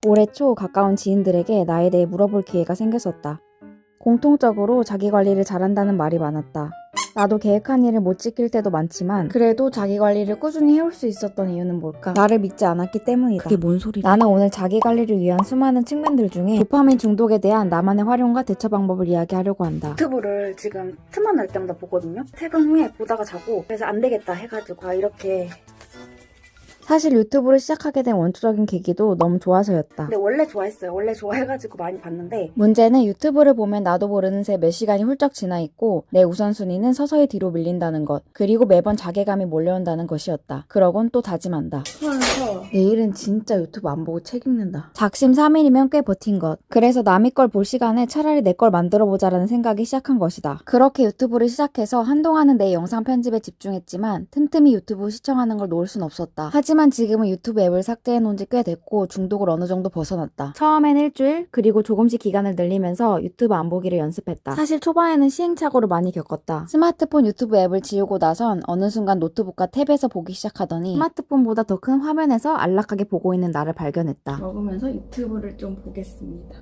올해 초 가까운 지인들에게 나에 대해 물어볼 기회가 생겼었다. 공통적으로 자기 관리를 잘한다는 말이 많았다. 나도 계획한 일을 못 지킬 때도 많지만 그래도 자기 관리를 꾸준히 해올 수 있었던 이유는 뭘까? 나를 믿지 않았기 때문이다. 그게 뭔 소리야? 나는 오늘 자기 관리를 위한 수많은 측면들 중에 도파민 중독에 대한 나만의 활용과 대처 방법을 이야기하려고 한다. 유튜브를 지금 틈만 날 때마다 보거든요. 퇴근 후에 보다가 자고 그래서 안 되겠다 해가지고 이렇게. 사실 유튜브를 시작하게 된 원초적인 계기도 너무 좋아서였다. 근데 원래 좋아했어요. 원래 좋아해가지고 많이 봤는데 문제는 유튜브를 보면 나도 모르는 새 몇 시간이 훌쩍 지나 있고 내 우선순위는 서서히 뒤로 밀린다는 것, 그리고 매번 자괴감이 몰려온다는 것이었다. 그러곤 또 다짐한다. 내일은 진짜 유튜브 안 보고 책 읽는다. 작심 3일이면 꽤 버틴 것. 그래서 남의 걸 볼 시간에 차라리 내 걸 만들어보자라는 생각이 시작한 것이다. 그렇게 유튜브를 시작해서 한동안은 내 영상 편집에 집중했지만 틈틈이 유튜브 시청하는 걸 놓을 순 없었다. 하지만 지금은 유튜브 앱을 삭제해놓은 지 꽤 됐고 중독을 어느 정도 벗어났다. 처음엔 일주일, 그리고 조금씩 기간을 늘리면서 유튜브 안 보기를 연습했다. 사실 초반에는 시행착오를 많이 겪었다. 스마트폰 유튜브 앱을 지우고 나선 어느 순간 노트북과 탭에서 보기 시작하더니 스마트폰보다 더 큰 화면에서 안락하게 보고 있는 나를 발견했다. 먹으면서 유튜브를 좀 보겠습니다.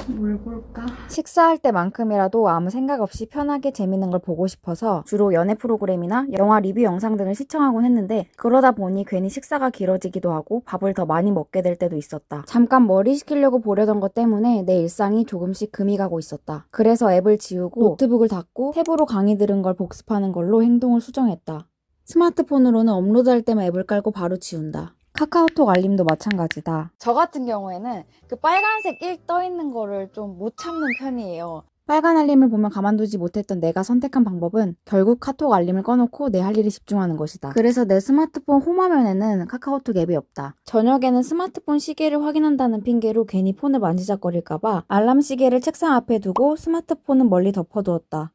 뭘 볼까? 식사할 때만큼이라도 아무 생각 없이 편하게 재밌는 걸 보고 싶어서 주로 연애 프로그램이나 영화 리뷰 영상 등을 시청하곤 했는데 그러다 보니 괜히 식사가 길어지기도 하고 밥을 더 많이 먹게 될 때도 있었다. 잠깐 머리 식히려고 보려던 것 때문에 내 일상이 조금씩 금이 가고 있었다. 그래서 앱을 지우고 노트북을 닫고 탭으로 강의 들은 걸 복습하는 걸로 행동을 수정했다. 스마트폰으로는 업로드할 때만 앱을 깔고 바로 지운다. 카카오톡 알림도 마찬가지다. 저 같은 경우에는 그 빨간색 1 떠있는 거를 좀 못 참는 편이에요. 빨간 알림을 보면 가만두지 못했던 내가 선택한 방법은 결국 카톡 알림을 꺼놓고 내 할 일에 집중하는 것이다. 그래서 내 스마트폰 홈화면에는 카카오톡 앱이 없다. 저녁에는 스마트폰 시계를 확인한다는 핑계로 괜히 폰을 만지작거릴까봐 알람 시계를 책상 앞에 두고 스마트폰은 멀리 덮어두었다.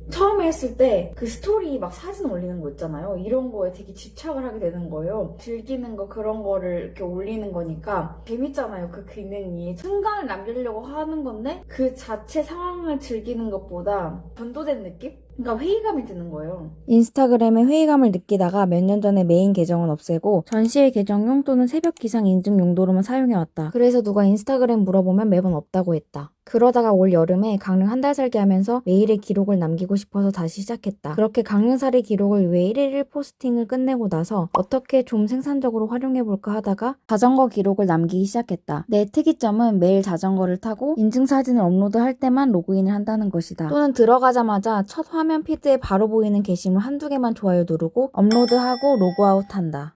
처음에 했을 때 그 스토리 막 사진 올리는 거 있잖아요. 이런 거에 되게 집착을 하게 되는 거예요. 즐기는 거 그런 거를 이렇게 올리는 거니까 재밌잖아요. 그 기능이 순간을 남기려고 하는 건데 그 자체 상황을 즐기는 것보다 전도된 느낌? 그러니까 회의감이 드는 거예요. 인스타그램에 회의감을 느끼다가 몇 년 전에 메인 계정은 없애고 전시회 계정용 또는 새벽 기상 인증 용도로만 사용해왔다. 그래서 누가 인스타그램 물어보면 매번 없다고 했다. 그러다가 올 여름에 강릉 한 달 살기 하면서 매일의 기록을 남기고 싶어서 다시 시작했다. 그렇게 강릉살이 기록을 위해 1일 포스팅을 끝내고 나서 어떻게 좀 생산적으로 활용해볼까 하다가 자전거 기록을 남기기 시작했다. 내 특이점은 매일 자전거를 타고 인증사진을 업로드할 때만 로그인을 한다는 것이다. 또는 들어가자마자 첫 화면 피드에 바로 보이는 게시물 한두 개만 좋아요 누르고 업로드하고 로그아웃한다.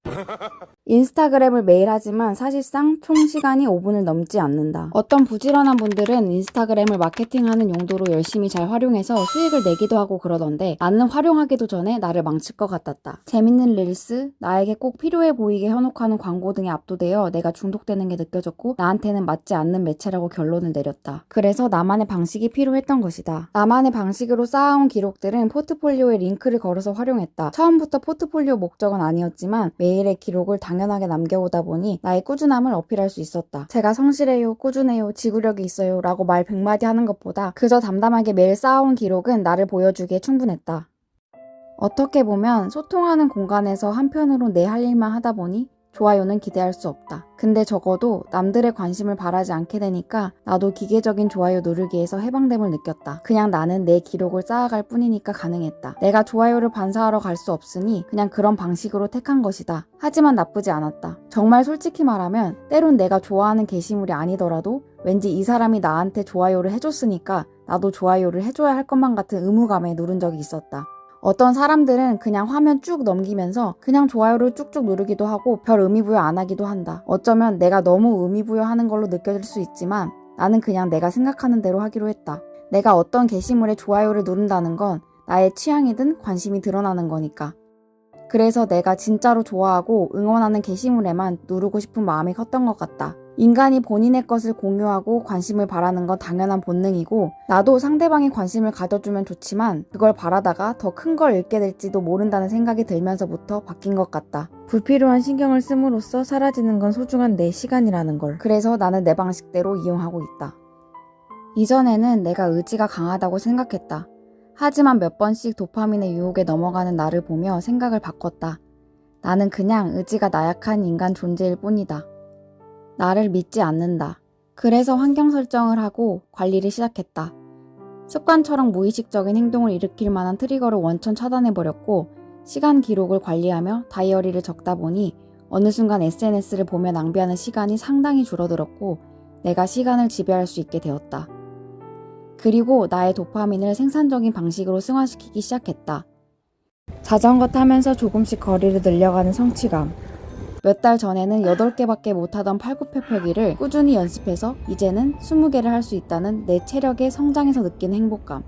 인스타그램을 매일 하지만 사실상 총 시간이 5분을 넘지 않는다. 어떤 부지런한 분들은 인스타그램을 마케팅하는 용도로 열심히 잘 활용해서 수익을 내기도 하고 그러던데 나는 활용하기도 전에 나를 망칠 것 같았다. 재밌는 릴스, 나에게 꼭 필요해 보이게 현혹하는 광고 등에 압도되어 내가 중독되는 게 느껴졌고 나한테는 맞지 않는 매체라고 결론을 내렸다. 그래서 나만의 방식이 필요했던 것이다. 나만의 방식으로 쌓아온 기록들은 포트폴리오에 링크를 걸어서 활용했다. 처음부터 포트폴리오 목적은 아니었지만 매일의 기록을 당연하게 남겨오다 보니 나의 꾸준함을 어필할 수 있었다. 제가 성실해요, 꾸준해요, 지구력이 있어요 라고 말 100마디 하는 것보다 그저 담담하게 매일 쌓아온 기록은 나를 보여주기에 충분했다. 어떻게 보면 소통하는 공간에서 한편으로 내 할 일만 하다 보니 좋아요는 기대할 수 없다. 근데 적어도 남들의 관심을 바라지 않게 되니까 나도 기계적인 좋아요 누르기에서 해방됨을 느꼈다. 그냥 나는 내 기록을 쌓아갈 뿐이니까 가능했다. 내가 좋아요를 반사하러 갈 수 없으니 그냥 그런 방식으로 택한 것이다. 하지만 나쁘지 않았다. 정말 솔직히 말하면 때론 내가 좋아하는 게시물이 아니더라도 왠지 이 사람이 나한테 좋아요를 해줬으니까 나도 좋아요를 해줘야 할 것만 같은 의무감에 누른 적이 있었다. 어떤 사람들은 그냥 화면 쭉 넘기면서 그냥 좋아요를 쭉쭉 누르기도 하고 별 의미부여 안 하기도 한다. 어쩌면 내가 너무 의미부여하는 걸로 느껴질 수 있지만 나는 그냥 내가 생각하는 대로 하기로 했다. 내가 어떤 게시물에 좋아요를 누른다는 건 나의 취향이든 관심이 드러나는 거니까. 그래서 내가 진짜로 좋아하고 응원하는 게시물에만 누르고 싶은 마음이 컸던 것 같다. 인간이 본인의 것을 공유하고 관심을 바라는 건 당연한 본능이고 나도 상대방이 관심을 가져주면 좋지만 그걸 바라다가 더 큰 걸 읽게 될지도 모른다는 생각이 들면서부터 바뀐 것 같다. 불필요한 신경을 씀으로써 사라지는 건 소중한 내 시간이라는 걸. 그래서 나는 내 방식대로 이용하고 있다. 이전에는 내가 의지가 강하다고 생각했다. 하지만 몇 번씩 도파민의 유혹에 넘어가는 나를 보며 생각을 바꿨다. 나는 그냥 의지가 나약한 인간 존재일 뿐이다. 나를 믿지 않는다. 그래서 환경 설정을 하고 관리를 시작했다. 습관처럼 무의식적인 행동을 일으킬 만한 트리거를 원천 차단해버렸고 시간 기록을 관리하며 다이어리를 적다 보니 어느 순간 SNS를 보며 낭비하는 시간이 상당히 줄어들었고 내가 시간을 지배할 수 있게 되었다. 그리고 나의 도파민을 생산적인 방식으로 승화시키기 시작했다. 자전거 타면서 조금씩 거리를 늘려가는 성취감. 몇 달 전에는 8개밖에 못하던 팔굽혀펴기를 꾸준히 연습해서 이제는 20개를 할 수 있다는 내 체력의 성장에서 느끼는 행복감.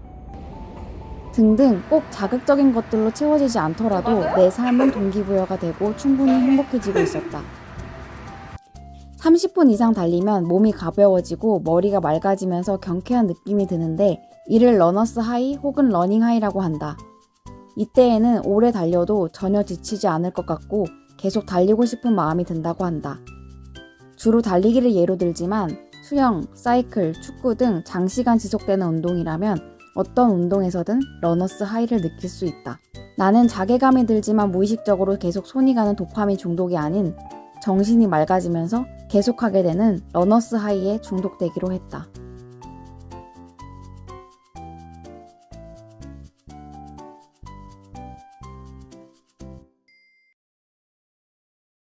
등등 꼭 자극적인 것들로 채워지지 않더라도 내 삶은 동기부여가 되고 충분히 행복해지고 있었다. 30분 이상 달리면 몸이 가벼워지고 머리가 맑아지면서 경쾌한 느낌이 드는데 이를 러너스 하이 혹은 러닝 하이라고 한다. 이때에는 오래 달려도 전혀 지치지 않을 것 같고 계속 달리고 싶은 마음이 든다고 한다. 주로 달리기를 예로 들지만 수영, 사이클, 축구 등 장시간 지속되는 운동이라면 어떤 운동에서든 러너스 하이를 느낄 수 있다. 나는 자괴감이 들지만 무의식적으로 계속 손이 가는 도파민 중독이 아닌 정신이 맑아지면서 계속하게 되는 러너스 하이에 중독되기로 했다.